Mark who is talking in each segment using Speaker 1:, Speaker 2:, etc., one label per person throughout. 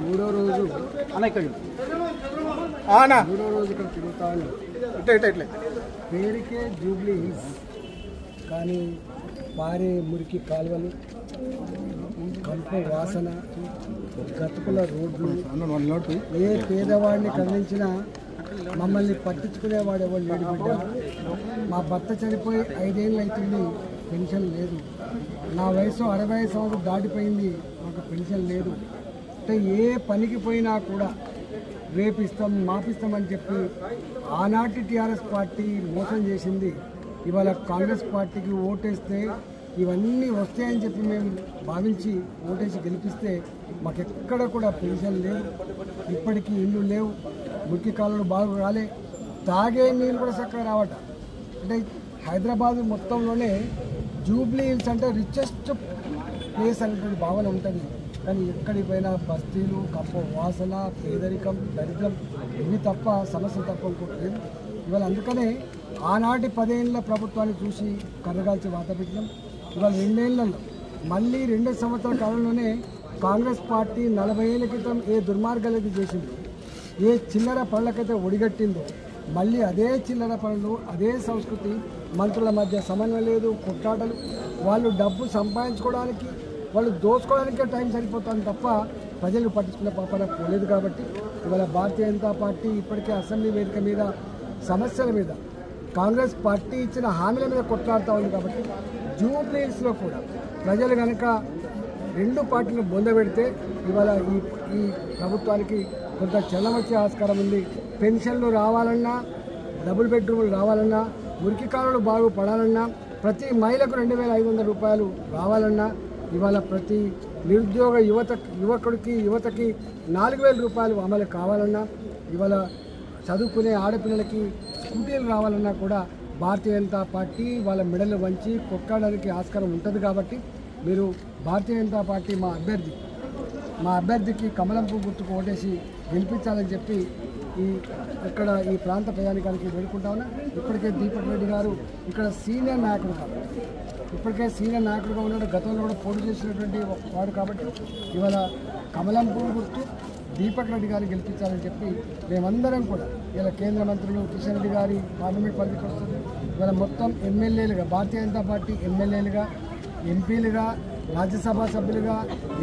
Speaker 1: మూడో రోజు మూడో రోజు ఇక్కడ తిరుగుతాను. పేరుకే జూబ్లీ హిల్స్, కానీ పారే మురికి కాలువలు, కంపు వాసన, గతుకుల రోడ్లు, ఏ పేదవాడిని కదిలించినా మమ్మల్ని పట్టించుకునేవాడు ఎవరు లేడు. బిడ్డ, మా భర్త చనిపోయి 5 ఏళ్ళు అవుతుంది, పెన్షన్ లేదు. నా వయసు 65 సంవత్సరాలు దాటిపోయింది, మాకు పెన్షన్ లేదు. అంటే ఏ పనికి పోయినా కూడా రేపిస్తాం మాపిస్తామని చెప్పి ఆనాటి టీఆర్ఎస్ పార్టీ మోసం చేసింది. ఇవాళ కాంగ్రెస్ పార్టీకి ఓటేస్తే ఇవన్నీ వస్తాయని చెప్పి మేము భావించి ఓటేసి గెలిపిస్తే మాకెక్కడ కూడా పెన్షన్ లేదు, ఇప్పటికీ ఇల్లు లేవు, మురికి కాలువలు బాగా రాలే, తాగే నీళ్ళు కూడా చక్కగా రావట. అంటే హైదరాబాద్ మొత్తంలోనే జూబ్లీ హిల్స్ అంటే రిచెస్ట్ ప్లేస్ అనేటువంటి భావన ఉంటుంది. కానీ ఎక్కడికి పోయినా బస్తీలు, కంప వాసన, పేదరికం, దరిద్రం, ఇవి తప్ప సమస్యలు తప్ప ఇంకోటి. ఇవాళ అందుకనే ఆనాటి 10 ఏళ్ళ ప్రభుత్వాన్ని చూసి కర్రగాల్చి వాత పెట్టినాం. ఇవాళ 2 ఏళ్లలో మళ్ళీ 2 సంవత్సరాల కాలంలోనే కాంగ్రెస్ పార్టీ 40 ఏళ్ళ క్రితం ఏ దుర్మార్గాలైతే చేసిందో, ఏ చిల్లర పనులకైతే ఒడిగట్టిందో, మళ్ళీ అదే చిల్లర పనులు, అదే సంస్కృతి, మంత్రుల మధ్య సమన్వయం లేదు, కొట్లాటలు, వాళ్ళు డబ్బు సంపాదించుకోవడానికి, వాళ్ళు దోచుకోవడానికే టైం సరిపోతుంది తప్ప ప్రజలు పట్టించుకునే పాపన పోలేదు. కాబట్టి ఇవాళ భారతీయ జనతా పార్టీ ఇప్పటికే అసెంబ్లీ వేదిక మీద సమస్యల మీద, కాంగ్రెస్ పార్టీ ఇచ్చిన హామీల మీద కొట్లాడుతూ ఉంది. కాబట్టి జూబ్లీ హిల్స్లో కూడా ప్రజలు కనుక 2 పార్టీలు బొందబెడితే ఇవాళ ఈ ప్రభుత్వానికి కొంత చలనం వచ్చే ఆస్కారం ఉంది. పెన్షన్లు రావాలన్నా, డబుల్ బెడ్రూములు రావాలన్నా, మురికి కాలువలు బాగుపడాలన్నా, ప్రతి మహిళకు 2500 రూపాయలు రావాలన్నా, ఇవాళ ప్రతి నిరుద్యోగ యువతకి 4000 రూపాయలు అమలు కావాలన్నా, ఇవాళ చదువుకునే ఆడపిల్లలకి స్కూటీలు రావాలన్నా కూడా భారతీయ జనతా పార్టీ వాళ్ళ మెడలు వంచి కొట్టడానికి ఆస్కారం ఉంటుంది. కాబట్టి మీరు భారతీయ జనతా పార్టీ మా అభ్యర్థికి కమలం పువ్వు గుర్తుకు ఓటేసి గెలిపించాలని చెప్పి ఈ ప్రాంత ప్రజానికానికి వేడుకుంటా ఉన్నా. ఇప్పటికే దీపక్ రెడ్డి గారు ఇక్కడ సీనియర్ నాయకుడుగా ఉన్నాడు, గతంలో కూడా పోటీ చేసినటువంటి వాడు. కాబట్టి ఇవాళ కమలం పువ్వు గుర్తు దీపక్ రెడ్డి గారిని గెలిపించాలని చెప్పి మేమందరం కూడా ఇలా కేంద్ర మంత్రులు కిషన్ రెడ్డి గారి పార్లమెంట్ పరిధికి వస్తుంది. ఇవాళ మొత్తం ఎమ్మెల్యేలుగా, భారతీయ జనతా పార్టీ ఎమ్మెల్యేలుగా, ఎంపీలుగా, రాజ్యసభ సభ్యులుగా,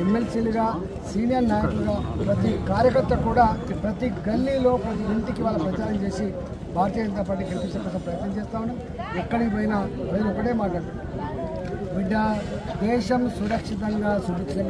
Speaker 1: ఎమ్మెల్సీలుగా, సీనియర్ నాయకులుగా ప్రతి కార్యకర్త కూడా ప్రతి గల్లీలో, ప్రతి ఇంటికి వాళ్ళ ప్రచారం చేసి భారతీయ జనతా పార్టీ గెలిపించే కోసం ప్రయత్నం చేస్తూ ఉన్నాం. ఎక్కడికి పోయినా ప్రజలు ఒకటే మాట్లాడుతున్నారు, బిడ్డ, దేశం సురక్షితంగా సుభిక్షంగా